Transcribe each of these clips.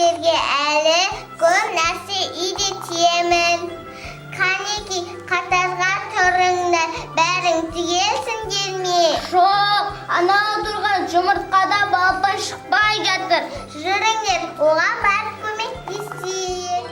сендерге әлі көп нәрсе үйретемін. Қанеки қатарға тұрыңдар, бәрің түгелсіңдер ме? Жоқ, анау тұрған жұмыртқада балапан шықпай жатыр. Жүріңдер, оған барып көмектесейік.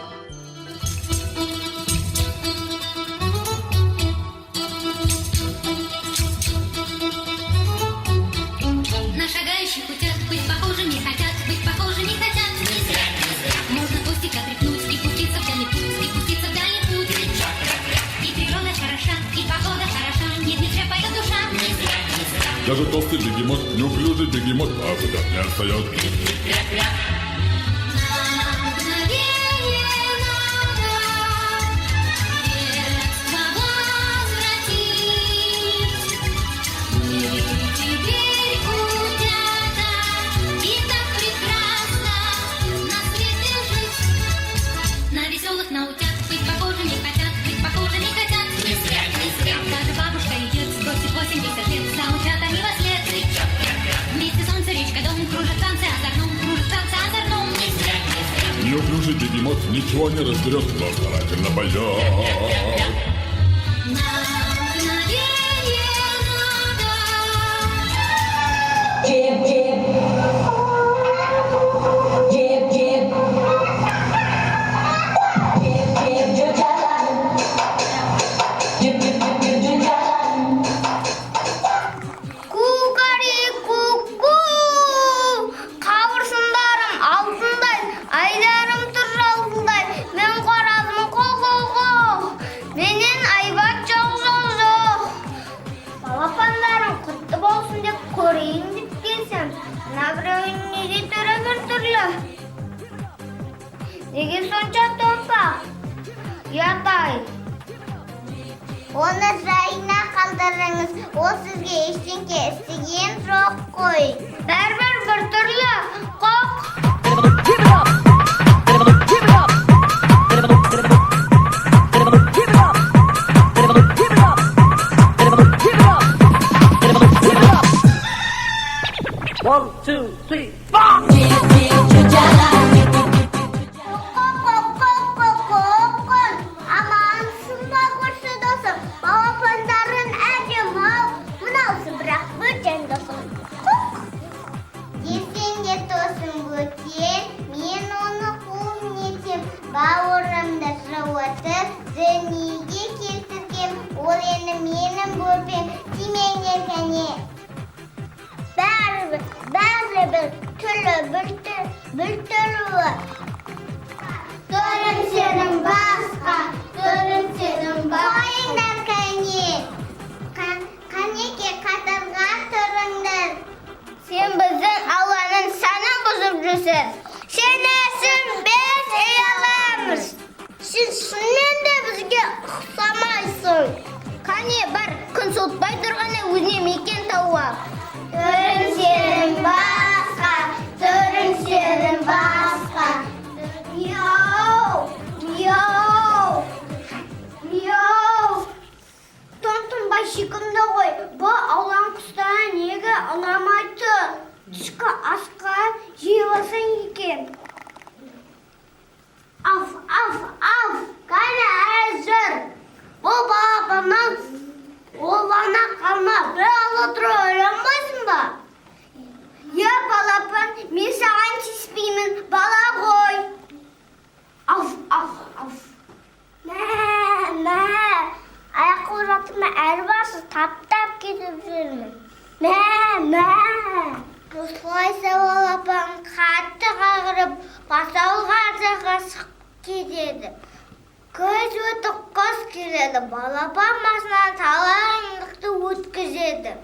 На шагающих путях быть похожими хотят, быть похожими хотят. Не зря, не зря. Можно кустик отряхнуть и пуститься в дальний путь, и пуститься в дальний путь. И природа хороша, и погода хороша, нет, не зря поет душа. Не зря, не зря. Даже толстый бегемот, неуклюжий бегемот, а куда не отстает. На утят быть похожими хотят, быть похожими хотят. Не зря, не зря. Даже бабушка и дед сбросит 80 лет, заучат они во след. Вместе солнце, речка, дом, кружат танцы озорном, кружат танцы озорном. Не зря, не зря. Неуклюжий бегемот ничего не разберет, но старательно поет. Неге сонша томпақ? Ятай. Оны жайына қалдырыңыз, ол сізге ештеңке істеген жоқ қой. Бәрбір бір түрлі қоқ. One, two, three, Амансың ба көрші досым, балапандарын әдем-ау, мынаусы бірақ бөтен досым. Десең де досым бөтен, мен оны қуым етем, бауырымды жылытып, дүниеге келтіргем, ол енді менің бөпем, тимеңдер кәне. Бәрі бір түрлі. Түрің сенің басқа, түрің сенің басқа. Қойыңдар кәне, қанеке қатарға тұрыңдар. Сен біздің Алланың санын бұзып жүрсің. Сенесің біз ұяламыз. Сен шынымен де бізге ұқсамайсың. Қане бар, күн суытпай тұрғаны өзіне мекен тауып. Түрің сенің басқа, түрің сенің басқа. Мяу. Тон-тонбай шикімді ғой. Бұл аулан құстары неге ұнамайды? Түскі асқа жиылсын екен. Аф, қане әзір. Бұл балапаннан олана қалма. Бір ала тұра ойланбайсың ба? Е, балапан, мен саған тиіспеймін, бала ғой. Аф. Мә. Аяққа жатырма әрбасы таптап кетіп жүрмін. Мә. Осылайса балапан қатты қағырып, басауға шығып кетеді. Көз өтіп қос келеді, балапан басынан талайыңдықты өткізеді.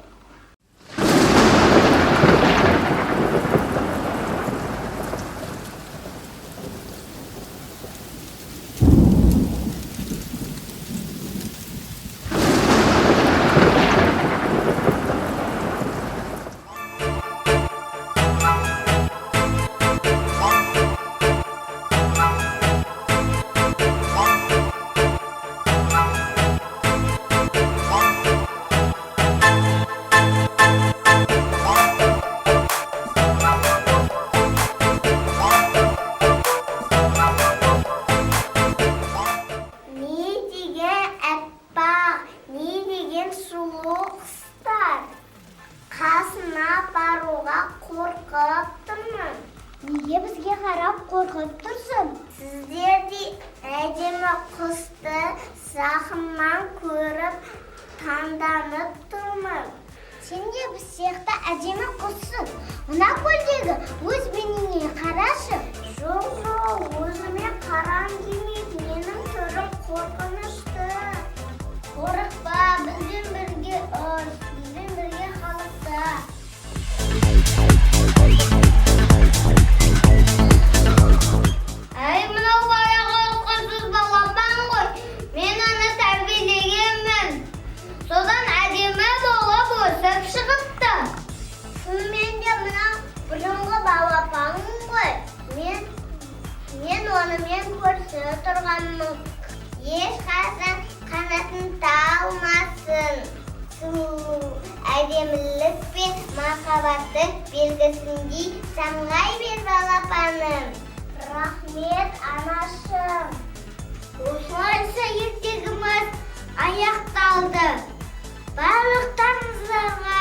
болсын. Сіздерді әдемі құсты сақыман көріп таңданып тұрмын. Сен де біз сияқты әдемі құссың. Мына көлдегі өз бейнеңе қарашы. Жоқ, өзіме қарам демек, менің түрім қорқынышты. Қорықпа, бізбен бірге ұш, бізбен бірге халықта. Әй, мынау баяғы қызсыз балапан ғой. Мен оны тәрбиелегенмін. Содан әдемі болып өсіп шығыпты. Шынымен де мынау бұрынғы балапан ғой. Мен онымен көрсе тұрғанмын. Ешқашан қанатын талмасын. Әдемілік пен махаббаттың белгісіндей самғай бер балапаным. Рахмет, анашым. Осылайша ертегіміз аяқталды. Барлықтарыңызға